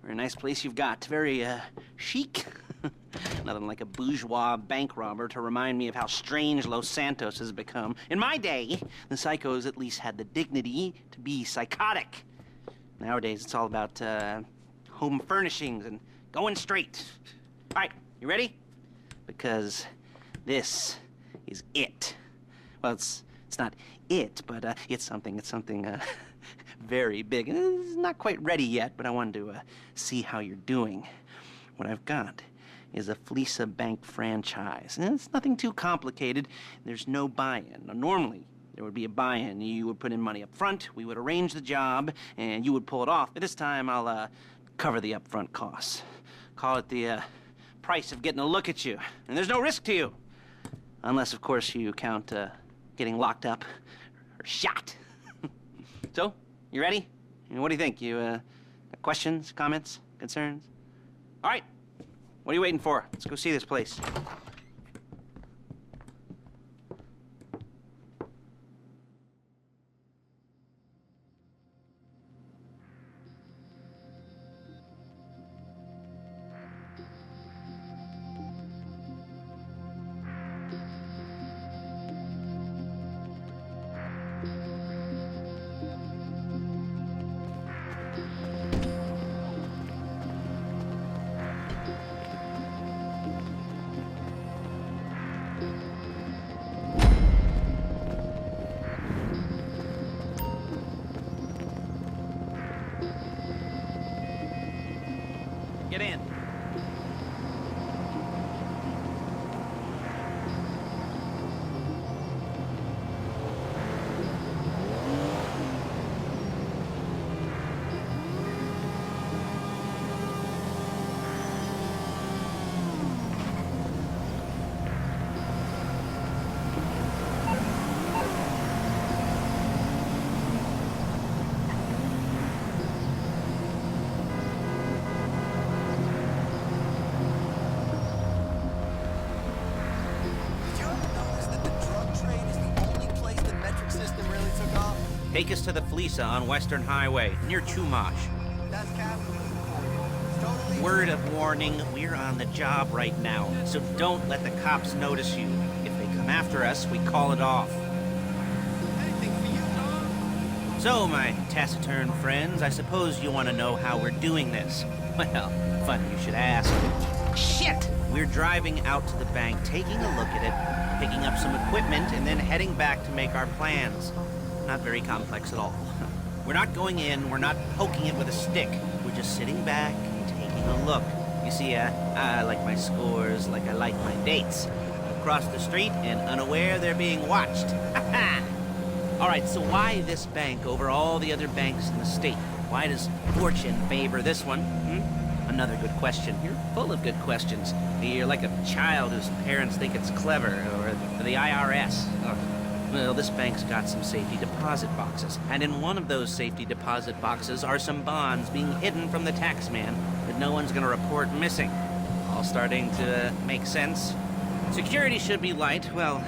Very nice place you've got. Very, chic. Nothing like a bourgeois bank robber to remind me of how strange Los Santos has become. In my day, the psychos at least had the dignity to be psychotic. Nowadays, it's all about, home furnishings and going straight. All right, you ready? Because this is it. Well, it's not it, but it's something very big. It's not quite ready yet, but I wanted to see how you're doing. What I've got is a Fleeca bank franchise. And it's nothing too complicated. There's no buy-in. Now, normally, there would be a buy-in. You would put in money up front, we would arrange the job, and you would pull it off. But this time, I'll cover the upfront costs. Call it the price of getting a look at you. And there's no risk to you. Unless, of course, you count getting locked up or shot. So, you ready? What do you think? You got questions, comments, concerns? All right. What are you waiting for? Let's go see this place. Get in. Take us to the Fleeca on Western Highway, near Chumash. That's capital for you. It's totally... Word of warning, we're on the job right now, so don't let the cops notice you. If they come after us, we call it off. Anything for you, Tom? So, my taciturn friends, I suppose you want to know how we're doing this. Well, funny you should ask. Shit! We're driving out to the bank, taking a look at it, picking up some equipment, and then heading back to make our plans. Not very complex at all. We're not going in, we're not poking it with a stick. We're just sitting back and taking a look. You see, I like my scores like I like my dates. Across the street and unaware they're being watched. All right, so why this bank over all the other banks in the state? Why does fortune favor this one? Another good question. You're full of good questions. You're like a child whose parents think it's clever, or the IRS. Ugh. Well, this bank's got some safety deposit boxes, and in one of those safety deposit boxes are some bonds being hidden from the taxman that no one's gonna report missing. All starting to make sense. Security should be light, well,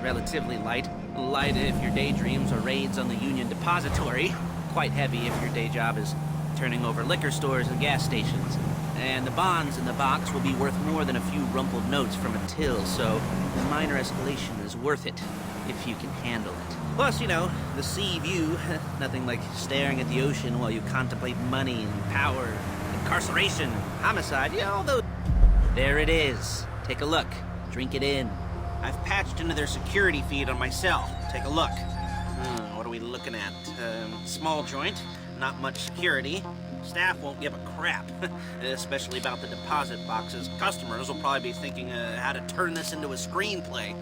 relatively light. Light if your daydreams are raids on the Union Depository. Quite heavy if your day job is turning over liquor stores and gas stations. And the bonds in the box will be worth more than a few rumpled notes from a till, so the minor escalation is worth it. If you can handle it. Plus, you know, the sea view, nothing like staring at the ocean while you contemplate money and power, incarceration, homicide, you know, all those... There it is. Take a look. Drink it in. I've patched into their security feed on my cell. Take a look. What are we looking at? Small joint, not much security. Staff won't give a crap, especially about the deposit boxes. Customers will probably be thinking how to turn this into a screenplay.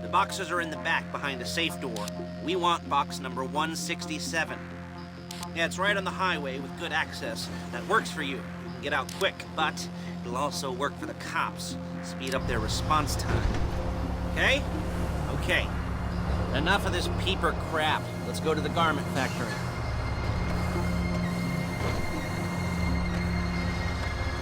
The boxes are in the back behind a safe door. We want box number 167. Yeah, it's right on the highway with good access. That works for you. You can get out quick, but it'll also work for the cops. Speed up their response time. Okay? Okay. Enough of this peeper crap. Let's go to the garment factory.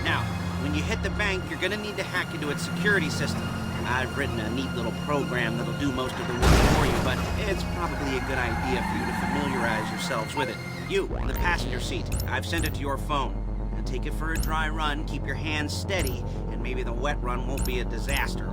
Now, when you hit the bank, you're gonna need to hack into its security system. I've written a neat little program that'll do most of the work for you, but it's probably a good idea for you to familiarize yourselves with it. You, in the passenger seat, I've sent it to your phone. take it for a dry run, keep your hands steady, and maybe the wet run won't be a disaster.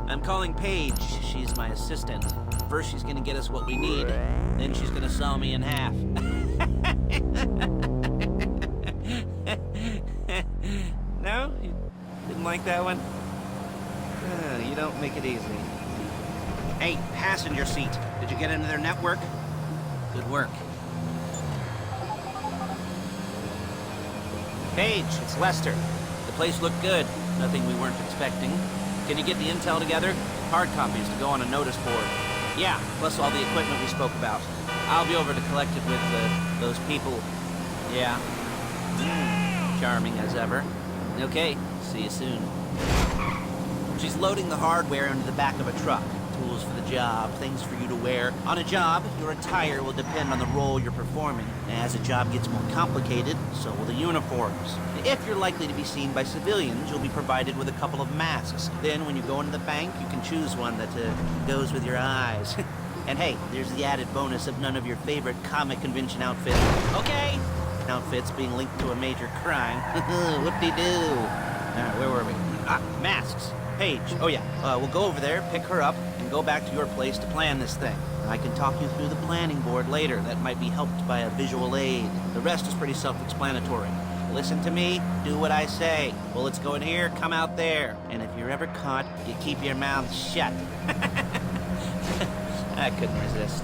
I'm calling Paige. She's my assistant. First, she's gonna get us what we need. Then she's gonna saw me in half. No? You didn't like that one? You don't make it easy. Hey, passenger seat. Did you get into their network? Good work. Paige, it's Lester. The place looked good. Nothing we weren't expecting. Can you get the intel together? Hard copies to go on a notice board. Yeah, plus all the equipment we spoke about. I'll be over to collect it with those people. Yeah. Charming as ever. Okay, see you soon. She's loading the hardware into the back of a truck. Tools for the job, things for you to wear. On a job, your attire will depend on the role you're performing. As the job gets more complicated, so will the uniforms. If you're likely to be seen by civilians, you'll be provided with a couple of masks. Then, when you go into the bank, you can choose one that goes with your eyes. And hey, there's the added bonus of none of your favorite comic convention outfits. Okay! Outfits being linked to a major crime. Whoop-de-doo. Where were we? Masks. Paige. Oh yeah, we'll go over there, pick her up, and go back to your place to plan this thing. I can talk you through the planning board later. That might be helped by a visual aid. The rest is pretty self-explanatory. Listen to me, do what I say. Bullets go in here, come out there. And if you're ever caught, you keep your mouth shut. I couldn't resist.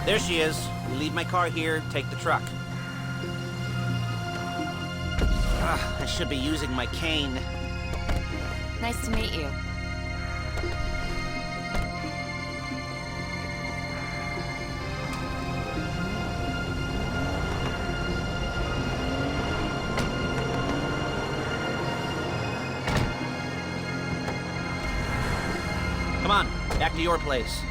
There she is. You leave my car here, take the truck. I should be using my cane. Nice to meet you. Come on, back to your place.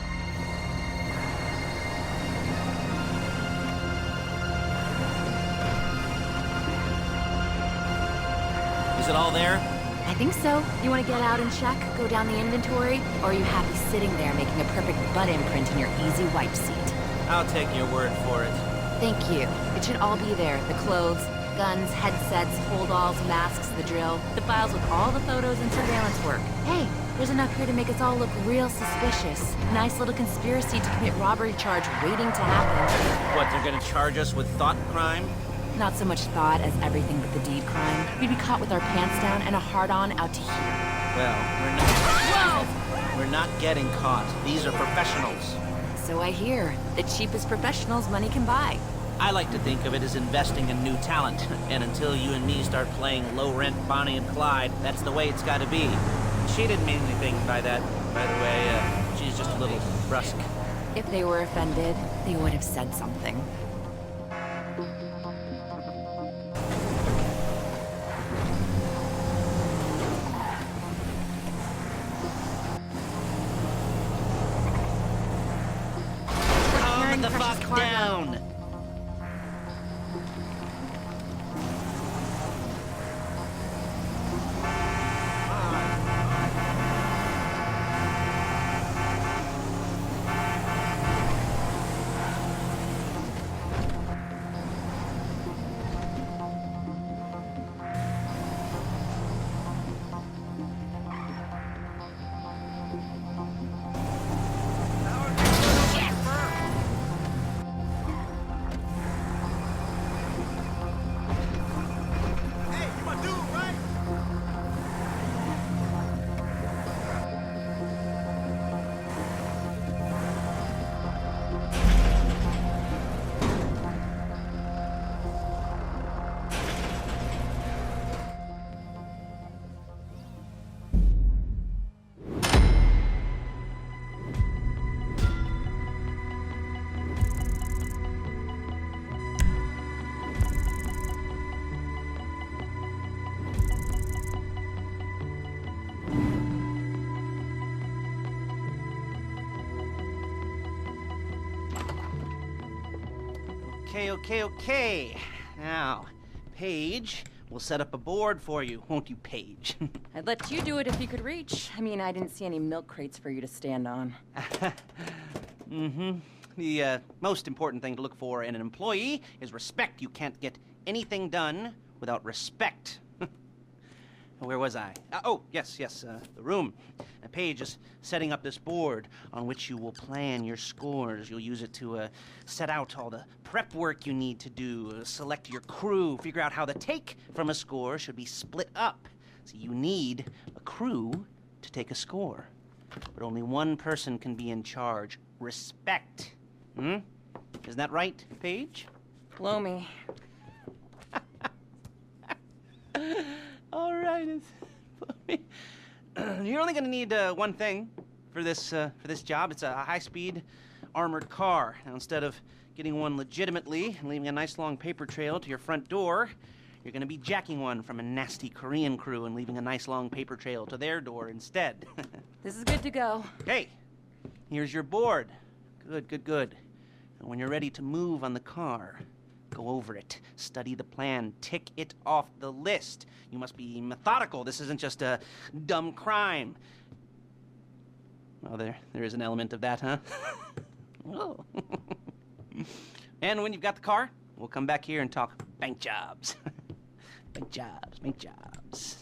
Is it all there? I think so. You want to get out and check, go down the inventory, or are you happy sitting there making a perfect butt imprint in your easy wipe seat? I'll take your word for it. Thank you. It should all be there. The clothes, guns, headsets, holdalls, masks, the drill, the files with all the photos and surveillance work. Hey, there's enough here to make us all look real suspicious. Nice little conspiracy to commit robbery charge waiting to happen. What, they're gonna charge us with thought crime? Not so much thought as everything but the deed crime. We'd be caught with our pants down and a hard-on out to here. Well, we're not... Whoa! We're not getting caught. These are professionals. So I hear. The cheapest professionals money can buy. I like to think of it as investing in new talent. And until you and me start playing low-rent Bonnie and Clyde, that's the way it's gotta be. She didn't mean anything by that, by the way. She's just a little brusque. If they were offended, they would have said something. Calm the fuck down! Hey, you my dude, right? Okay. Now, Paige, we'll set up a board for you, won't you, Paige? I'd let you do it if you could reach. I mean, I didn't see any milk crates for you to stand on. The most important thing to look for in an employee is respect. You can't get anything done without respect. Where was I? Yes, the room. Paige is setting up this board on which you will plan your scores. You'll use it to set out all the prep work you need to do, select your crew, figure out how the take from a score should be split up. So you need a crew to take a score. But only one person can be in charge. Respect. Isn't that right, Paige? Blow me. All right. You're only going to need one thing for this job. It's a high-speed armored car. Now, instead of getting one legitimately and leaving a nice long paper trail to your front door, you're going to be jacking one from a nasty Korean crew and leaving a nice long paper trail to their door instead. This is good to go. Okay, here's your board. Good. And when you're ready to move on the car, go over it, study the plan, tick it off the list. You must be methodical. This isn't just a dumb crime. Well, there is an element of that, huh? Oh. And when you've got the car, we'll come back here and talk bank jobs. Bank jobs.